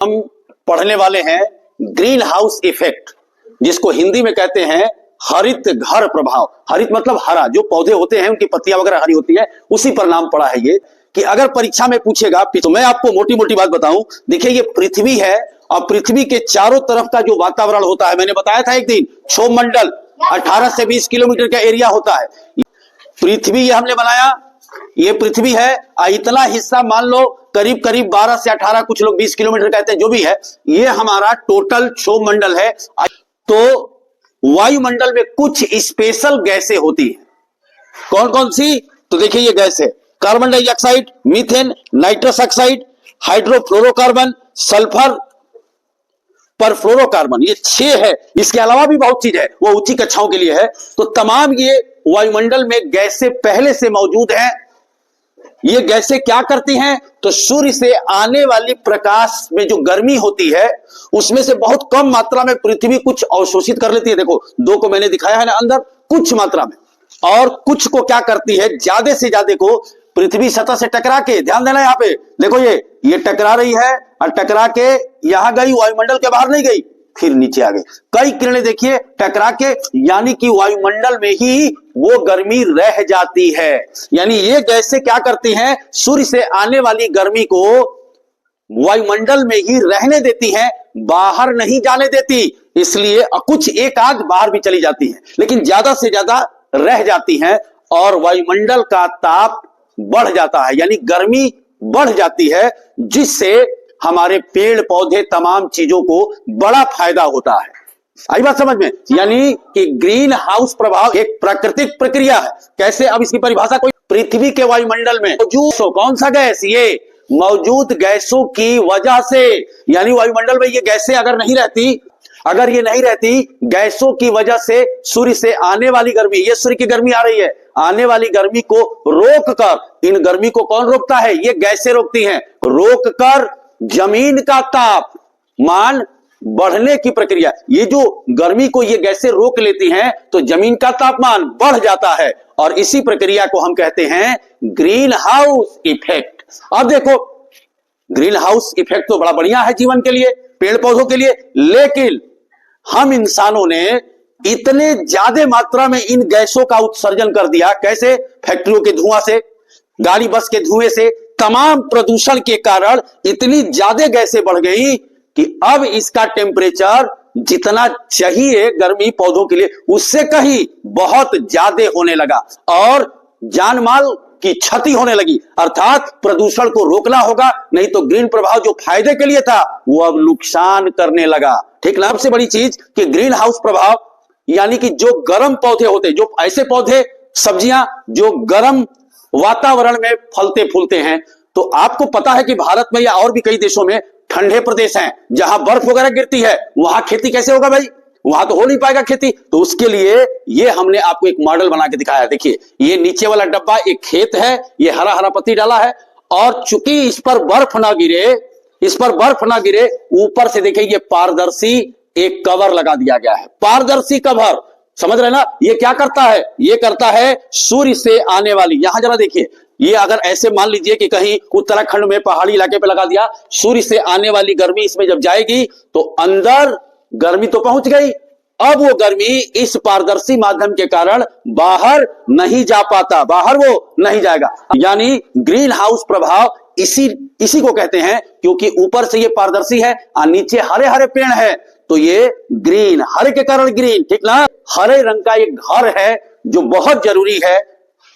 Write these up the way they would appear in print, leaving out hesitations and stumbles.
हम पढ़ने वाले हैं ग्रीन हाउस इफेक्ट, जिसको हिंदी में कहते हैं हरित घर प्रभाव। हरित मतलब हरा, जो पौधे होते हैं उनकी पत्तियां वगैरह हरी होती है, उसी पर नाम पड़ा है ये। कि अगर परीक्षा में पूछेगा तो मैं आपको मोटी मोटी बात बताऊं। देखिए ये पृथ्वी है और पृथ्वी के चारों तरफ का जो वातावरण होता है, मैंने बताया था एक दिन, क्षोभ मंडल 18 से 20 किलोमीटर का एरिया होता है। पृथ्वी ये हमने बनाया, ये पृथ्वी है। इतना हिस्सा मान लो करीब करीब 12 से 18, कुछ लोग 20 किलोमीटर कहते हैं, जो भी है, ये हमारा टोटल क्षोभ मंडल है। तो वायुमंडल में कुछ स्पेशल गैसें होती है। कौन कौन सी? तो देखिए ये गैस है, carbon dioxide, methane, nitrous oxide, hydrofluorocarbon, sulphur, perfluorocarbon, ये 6 है। इसके अलावा भी बहुत चीज है, वो ऊंची कक्षाओं के लिए है। तो तमाम ये वायुमंडल में गैसें पहले से मौजूद हैं। ये गैसें क्या करती हैं? तो सूर्य से आने वाली प्रकाश में जो गर्मी होती है, उसमें से बहुत कम मात्रा में पृथ्वी कुछ अवशोषित कर लेती है। देखो 2 को मैंने दिखाया है ना अंदर, कुछ मात्रा में, और कुछ को क्या करती है, ज्यादा से ज्यादा को पृथ्वी सतह से टकरा के, ध्यान देना यहाँ पे, देखो ये टकरा रही है और टकरा के यहां गई, वायुमंडल के बाहर नहीं गई, फिर नीचे आ गई। कई किरणें देखिए टकरा के, यानी कि वायुमंडल में ही वो गर्मी रह जाती है। यानी ये गैसें क्या करती हैं? सूर्य से आने वाली गर्मी को वायुमंडल में ही रहने देती हैं, बाहर नहीं जाने देती। इसलिए कुछ एक आध बाहर भी चली जाती है, लेकिन ज्यादा से ज्यादा रह जाती हैं और वायुमंडल का ताप बढ़ जाता है, यानी गर्मी बढ़ जाती है, जिससे हमारे पेड़ पौधे तमाम चीजों को बड़ा फायदा होता है। आई बात समझ में? यानी कि ग्रीन हाउस प्रभाव एक प्राकृतिक प्रक्रिया है। कैसे? अब इसकी परिभाषा कोई, पृथ्वी के वायुमंडल में मौजूद कौन सा गैस? ये मौजूद गैसों की वजह से, यानी वायुमंडल में ये गैसें अगर नहीं रहती, अगर ये नहीं रहती, गैसों की वजह से सूर्य से आने वाली गर्मी, ये सूर्य की गर्मी आ रही है, आने वाली गर्मी को रोक कर, इन गर्मी को कौन रोकता है? ये गैसें रोकती हैं। रोक कर जमीन का तापमान बढ़ने की प्रक्रिया, ये जो गर्मी को ये गैसें रोक लेती हैं, तो जमीन का तापमान बढ़ जाता है, और इसी प्रक्रिया को हम कहते हैं ग्रीन हाउस इफेक्ट। अब देखो, ग्रीन हाउस इफेक्ट तो बड़ा बढ़िया है जीवन के लिए, पेड़ पौधों के लिए, लेकिन हम इंसानों ने इतने ज्यादा मात्रा में इन गैसों का उत्सर्जन कर दिया। कैसे? फैक्ट्रियों के धुआं से, गाड़ी बस के धुएं से, तमाम प्रदूषण के कारण इतनी ज्यादा गैसें बढ़ गई कि अब इसका टेम्परेचर जितना चाहिए गर्मी पौधों के लिए, उससे कहीं बहुत ज्यादा होने लगा और जान माल की क्षति होने लगी। अर्थात प्रदूषण को रोकना होगा, नहीं तो ग्रीन प्रभाव जो फायदे के लिए था वो अब नुकसान करने लगा। ठीक ना? सबसे बड़ी चीज कि ग्रीन हाउस प्रभाव, यानी कि जो गर्म पौधे होते, जो ऐसे पौधे, सब्जियां जो गर्म वातावरण में फलते फूलते हैं, तो आपको पता है कि भारत में या और भी कई देशों में ठंडे प्रदेश हैं जहां बर्फ वगैरह गिरती है, वहां खेती कैसे होगा भाई? वहां तो हो नहीं पाएगा खेती। तो उसके लिए ये हमने आपको एक मॉडल बना के दिखाया। देखिए ये नीचे वाला डब्बा एक खेत है, ये हरा हरा पत्ती डाला है, और चूंकि इस पर बर्फ ना गिरे, इस पर बर्फ ना गिरे, ऊपर से देखिए ये पारदर्शी एक कवर लगा दिया गया है। पारदर्शी कवर, समझ रहे ना? ये क्या करता है? ये करता है सूर्य से आने वाली, यहां जरा देखिए, ये अगर ऐसे मान लीजिए कि कहीं उत्तराखंड में पहाड़ी इलाके पे लगा दिया, सूर्य से आने वाली गर्मी इसमें जब जाएगी तो अंदर गर्मी तो पहुंच गई, अब वो गर्मी इस पारदर्शी माध्यम के कारण बाहर नहीं जा पाता, बाहर वो नहीं जाएगा। यानी ग्रीन हाउस प्रभाव इसी को कहते हैं, क्योंकि ऊपर से ये पारदर्शी है और नीचे हरे हरे पेड़ है, तो ये ग्रीन, हरे के कारण ग्रीन, ठीक ना? हरे रंग का एक घर है जो बहुत जरूरी है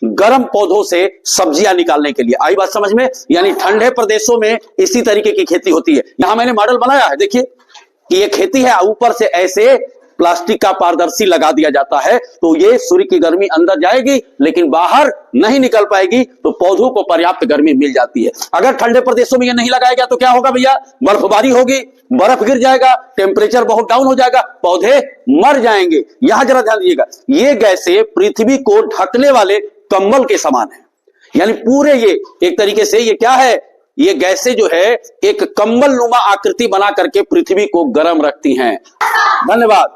गर्म पौधों से सब्जियां निकालने के लिए। आई बात समझ में? यानी ठंडे प्रदेशों में इसी तरीके की खेती होती है। यहां मैंने मॉडल बनाया है, देखिए कि ये खेती है, ऊपर से ऐसे प्लास्टिक का पारदर्शी लगा दिया जाता है, तो ये सूर्य की गर्मी अंदर जाएगी लेकिन बाहर नहीं निकल पाएगी, तो पौधों को पर्याप्त गर्मी मिल जाती है। अगर ठंडे प्रदेशों में ये नहीं लगाया गया तो क्या होगा भैया? बर्फबारी होगी, बर्फ गिर जाएगा, टेम्परेचर बहुत डाउन हो जाएगा, पौधे मर जाएंगे। यहां जरा ध्यान दीजिएगा, ये गैसें पृथ्वी को ढकने वाले कंबल के समान है, यानी पूरे ये एक तरीके से ये क्या है? ये गैसें जो है एक कंबल नुमा आकृति बना करके पृथ्वी को गर्म रखती हैं। धन्यवाद।